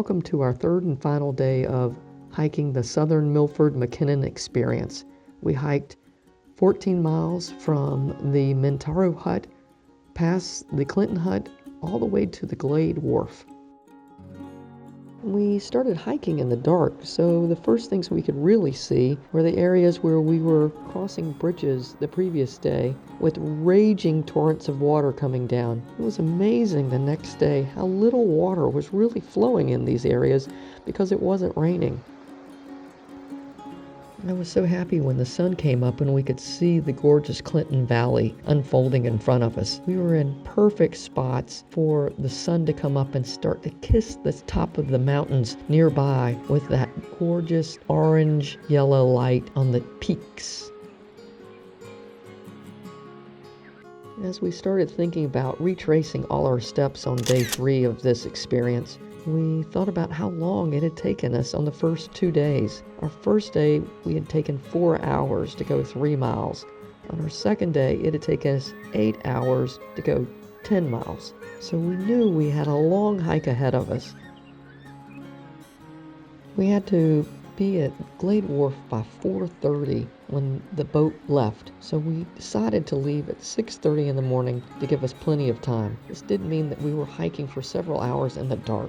Welcome to our third and final day of hiking the Southern Milford Mackinnon Experience. We hiked 14 miles from the Mintaro Hut, past the Clinton Hut, all the way to the Glade Wharf. We started hiking in the dark, so the first things we could really see were the areas where we were crossing bridges the previous day with raging torrents of water coming down. It was amazing the next day how little water was really flowing in these areas because it wasn't raining. I was so happy when the sun came up and we could see the gorgeous Clinton Valley unfolding in front of us. We were in perfect spots for the sun to come up and start to kiss the top of the mountains nearby with that gorgeous orange-yellow light on the peaks. As we started thinking about retracing all our steps on day 3 of this experience, we thought about how long it had taken us on the first 2 days. Our first day, we had taken 4 hours to go 3 miles. On our second day, it had taken us 8 hours to go 10 miles. So we knew we had a long hike ahead of us. We had to be at Glade Wharf by 4:30 when the boat left, so we decided to leave at 6:30 in the morning to give us plenty of time. This did mean that we were hiking for several hours in the dark.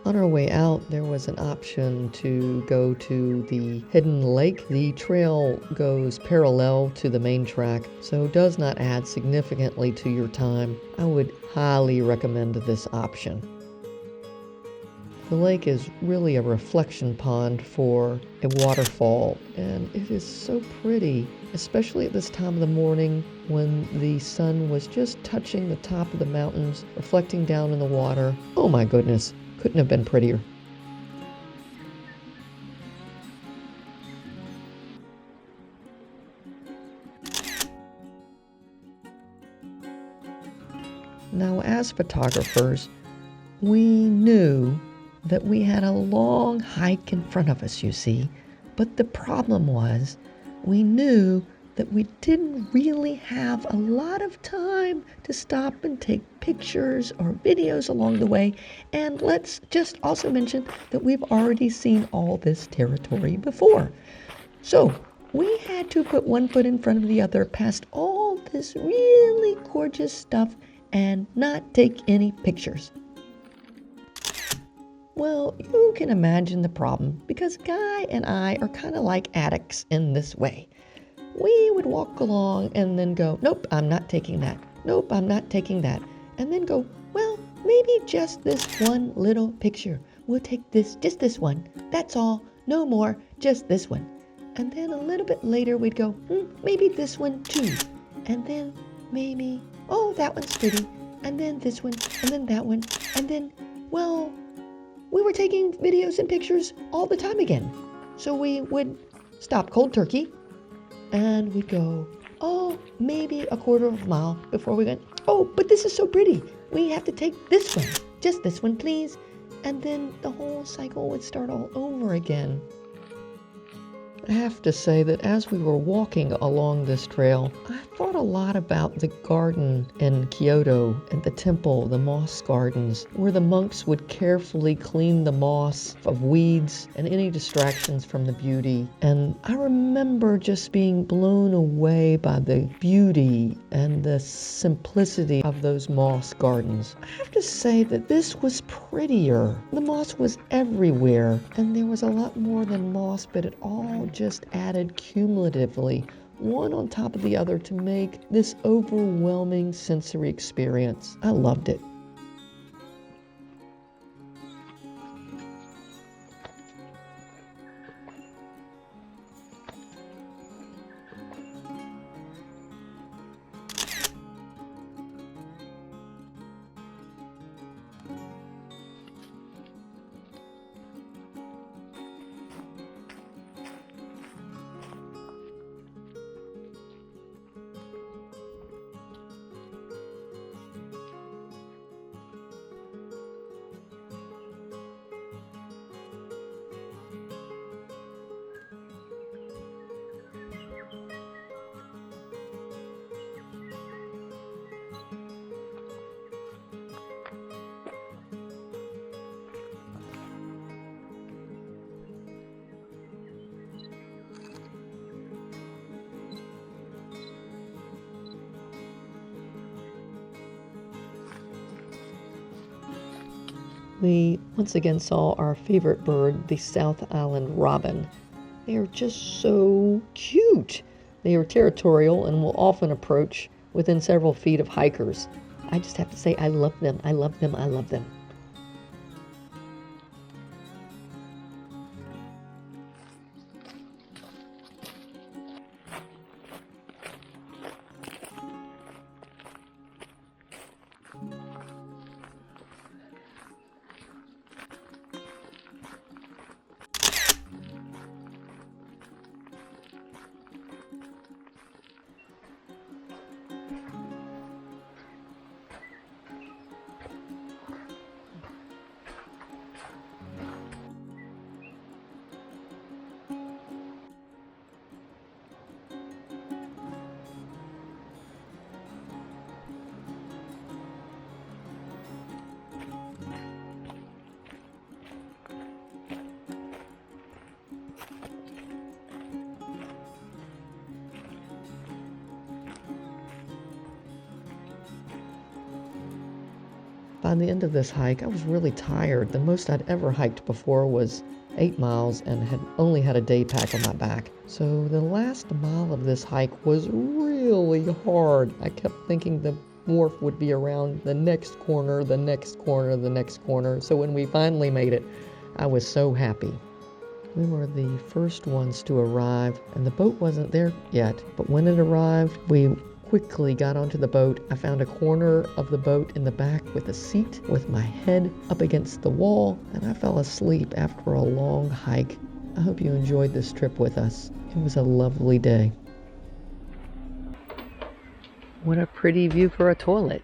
On our way out, there was an option to go to the hidden lake. The trail goes parallel to the main track, so does not add significantly to your time. I would highly recommend this option. The lake is really a reflection pond for a waterfall, and it is so pretty, especially at this time of the morning when the sun was just touching the top of the mountains, reflecting down in the water. Oh my goodness. Couldn't have been prettier. Now, as photographers, we knew that we had a long hike in front of us, you see, but the problem was we knew that we didn't really have a lot of time to stop and take pictures or videos along the way. And let's just also mention that we've already seen all this territory before. So we had to put one foot in front of the other past all this really gorgeous stuff and not take any pictures. Well, you can imagine the problem because Guy and I are kind of like addicts in this way. We would walk along and then go, nope, I'm not taking that. Nope, I'm not taking that. And then go, well, maybe just this one little picture. We'll take this, just this one. That's all. No more, just this one. And then a little bit later we'd go, maybe this one too. And then maybe, oh, that one's pretty. And then this one, and then that one. And then, well, we were taking videos and pictures all the time again. So we would stop cold turkey. And we'd go, oh, maybe a quarter of a mile before we went, oh, but this is so pretty. We have to take this one. Just this one, please. And then the whole cycle would start all over again. I have to say that as we were walking along this trail, I thought a lot about the garden in Kyoto and the temple, the moss gardens, where the monks would carefully clean the moss of weeds and any distractions from the beauty. And I remember just being blown away by the beauty and the simplicity of those moss gardens. I have to say that this was prettier. The moss was everywhere, and there was a lot more than moss, but it all just added cumulatively, one on top of the other, to make this overwhelming sensory experience. I loved it. We once again saw our favorite bird, the South Island robin. They are just so cute. They are territorial and will often approach within several feet of hikers. I just have to say I love them. I love them. I love them. By the end of this hike, I was really tired. The most I'd ever hiked before was 8 miles and had only had a day pack on my back. So the last mile of this hike was really hard. I kept thinking the wharf would be around the next corner, the next corner, the next corner. So when we finally made it, I was so happy. We were the first ones to arrive, and the boat wasn't there yet. But when it arrived, we quickly got onto the boat. I found a corner of the boat in the back with a seat with my head up against the wall, and I fell asleep after a long hike. I hope you enjoyed this trip with us. It was a lovely day. What a pretty view for a toilet.